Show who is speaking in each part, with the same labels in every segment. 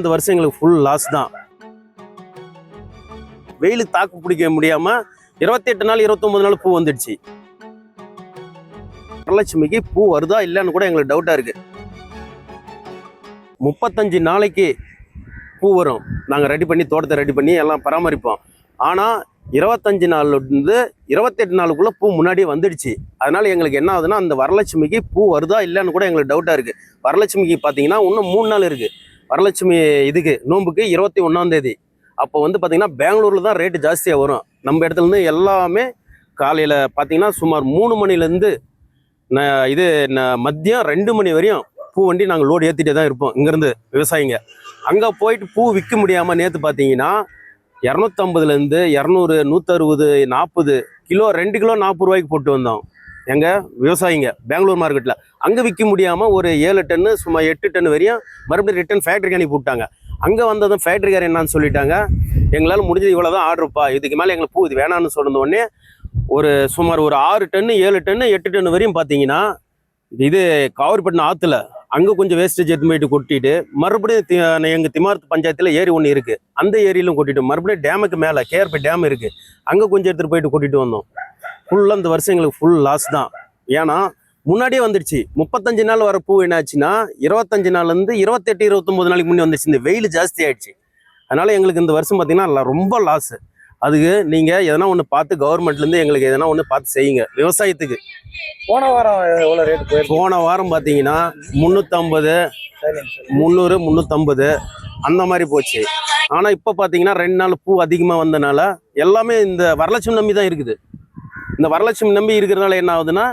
Speaker 1: இந்த வருஷம் எங்களுக்கு ஃபுல் லாஸ் தான். வெயிலுக்கு தாக்கு பிடிக்க முடியாம 28 நாள் 29 நாள் பூ வந்துடுச்சு. வரலட்சுமிக்கு பூ வருதா இல்லைன்னு கூட எங்களுக்கு டவுட்டா இருக்கு. 35 நாளைக்கு பூ வரும். நாங்கள் ரெடி பண்ணி தோட்டத்தை ரெடி பண்ணி எல்லாம் பராமரிப்போம். ஆனால் 25 நாள்லேருந்து 28 நாளுக்குள்ளே பூ முன்னாடியே வந்துடுச்சு. அதனால் எங்களுக்கு என்ன ஆகுதுன்னா, அந்த வரலட்சுமிக்கு பூ வருதா இல்லைன்னு கூட எங்களுக்கு டவுட்டாக இருக்குது. வரலட்சுமிக்கு பார்த்தீங்கன்னா இன்னும் 3 நாள் இருக்குது. வரலட்சுமி இதுக்கு நோம்புக்கு 21ஆம் தேதி. அப்போ பார்த்தீங்கன்னா பெங்களூரில் தான் ரேட்டு ஜாஸ்தியாக வரும். நம்ம இடத்துலேருந்து எல்லாமே காலையில் பார்த்தீங்கன்னா சுமார் 3 மணிலேருந்து மதியம் 2 மணி வரையும் பூ வண்டி நாங்கள் லோடு ஏற்றிட்டே தான் இருப்போம். இங்கேருந்து விவசாயிங்க அங்கே போயிட்டு பூ விற்க முடியாமல் நேற்று பார்த்தீங்கன்னா 250லேருந்து 200, 160, 40 கிலோ 2 கிலோ 40 ரூபாய்க்கு போட்டு வந்தோம். எங்கள் விவசாயிங்க பெங்களூர் மார்க்கெட்டில் அங்கே விற்க முடியாமல் ஒரு 7 டன்னு சும்மா 8 டன் வரையும் மறுபடியும் ரிட்டன் ஃபேக்ட்ரிக்கு அனுப்பி விட்டாங்க. அங்கே வந்ததும் ஃபேக்ட்ரிக்கார் என்னன்னு சொல்லிட்டாங்க, எங்களால் முடிஞ்சது இவ்வளோ தான் ஆர்டருப்பா, இதுக்கு மேலே எங்களுக்கு பூ இது வேணான்னு சொன்ன உடனே சுமார் ஒரு 6 டன்னு 7 டன்னு 8 டன் வரையும் பார்த்தீங்கன்னா இது காவிரிப்பட்டினம் ஆற்றுல அங்கே கொஞ்சம் வேஸ்டேஜ் எடுத்து போயிட்டு கொட்டிட்டு மறுபடியும் எங்கள் திமார்த்து பஞ்சாயத்தில் ஏரி ஒன்று இருக்குது, அந்த ஏரியிலும் கொட்டிட்டு மறுபடியும் டேமுக்கு மேலே கேஆர்பி டேம் இருக்குது அங்கே கொஞ்சம் எடுத்துகிட்டு போயிட்டு கொட்டிட்டு வந்தோம். ஃபுல்லாக இந்த வருஷம் எங்களுக்கு ஃபுல் லாஸ் தான். ஏன்னா முன்னாடியே வந்துடுச்சு. 35 நாள் வர பூ என்னாச்சுன்னா 25 நாள்லேருந்து 28, 29 நாளைக்கு முன்னே வந்துடுச்சு. இந்த வெயில் ஜாஸ்தி ஆகிடுச்சு. அதனால் எங்களுக்கு இந்த வருஷம் பார்த்திங்கன்னா ரொம்ப லாஸு. அதுக்கு நீங்கள் எதனா ஒன்று பார்த்து கவர்மெண்ட்லேருந்து எங்களுக்கு எதனா ஒன்று பார்த்து செய்யுங்க விவசாயத்துக்கு.
Speaker 2: போன வாரம் எவ்வளோ ரேட் போயிருக்கு?
Speaker 1: போன வாரம் பார்த்தீங்கன்னா 350, 300, 350 அந்த மாதிரி போச்சு. ஆனால் இப்போ பார்த்தீங்கன்னா 2 நாள் பூ அதிகமாக வந்தனால எல்லாமே இந்த வரலட்சுமி நம்பி தான் இருக்குது. இந்த வரலட்சுமி நம்பி இருக்கிறதுனால என்ன ஆகுதுன்னா,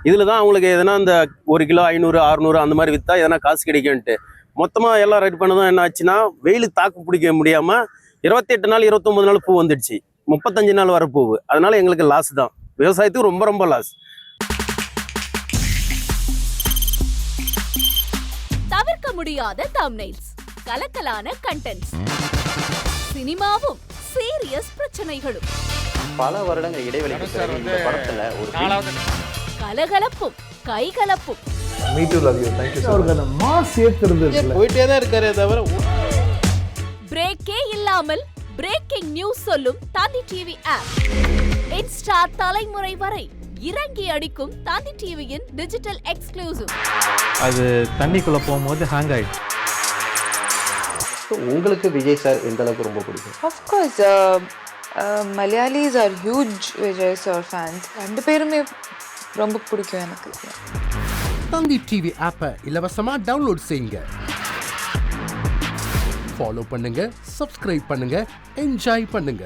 Speaker 1: இதில் தான் அவங்களுக்கு எதனா இந்த 1 கிலோ 500, 600 அந்த மாதிரி விற்றா எதனா காசு கிடைக்கும்ட்டு மொத்தமாக எல்லாம் ரெடி பண்ணதும் என்ன ஆச்சுன்னா, வெயிலுக்கு தாக்கு பிடிக்க முடியாமல் 28 நாள் 29 நாள் பூ வந்துடுச்சு. 35 நாள் வர பூ. அதனால எங்களுக்கு லாஸ் தான். விவசாயத்துக்கு ரொம்ப ரொம்ப லாஸ்.
Speaker 3: தவிர்க்க முடியாத தம்ப்நெயில்ஸ், கலக்கலான கண்டென்ட்ஸ், சினிமாவும் சீரியஸ் பிரச்சனைகளும்,
Speaker 4: பல வருடங்கள் இடைவெளிக்கு பிறகு இந்த படத்துல ஒரு
Speaker 3: கலகலப்பும் கைகலப்பும்.
Speaker 2: Me too love you. Thank you அவருக்கு அந்த மாஸ் ஏத்துறது போயிட்டே தான் இருக்காரே தவிர
Speaker 3: பிரேக்கே இல்லாமல் பிரேக்கிங் நியூஸ் சொல்லும் தந்தி டிவி ஆப். இன்ஸ்டா தலைமுறை வரை இறங்கி அடிக்கும் தந்தி டிவியின் டிஜிட்டல் எக்ஸ்க்ளூசிவ்.
Speaker 5: அது தண்ணிக்குள்ள போகும்போது ஹேங் ஆயிடுச்சு.
Speaker 4: உங்களுக்கு விஜய் சார் எந்த அளவுக்கு ரொம்ப பிடிக்கும்?
Speaker 6: Of course, Malayalis are huge Vijay sir fans. ரெண்டு பேருமே ரொம்ப பிடிக்கும் எனக்கு.
Speaker 7: தந்தி டிவி ஆப்பை இலவசமா டவுன்லோட் செய்யுங்க. ஃபாலோ பண்ணுங்க, சப்ஸ்கிரைப் பண்ணுங்க, என்ஜாய் பண்ணுங்க.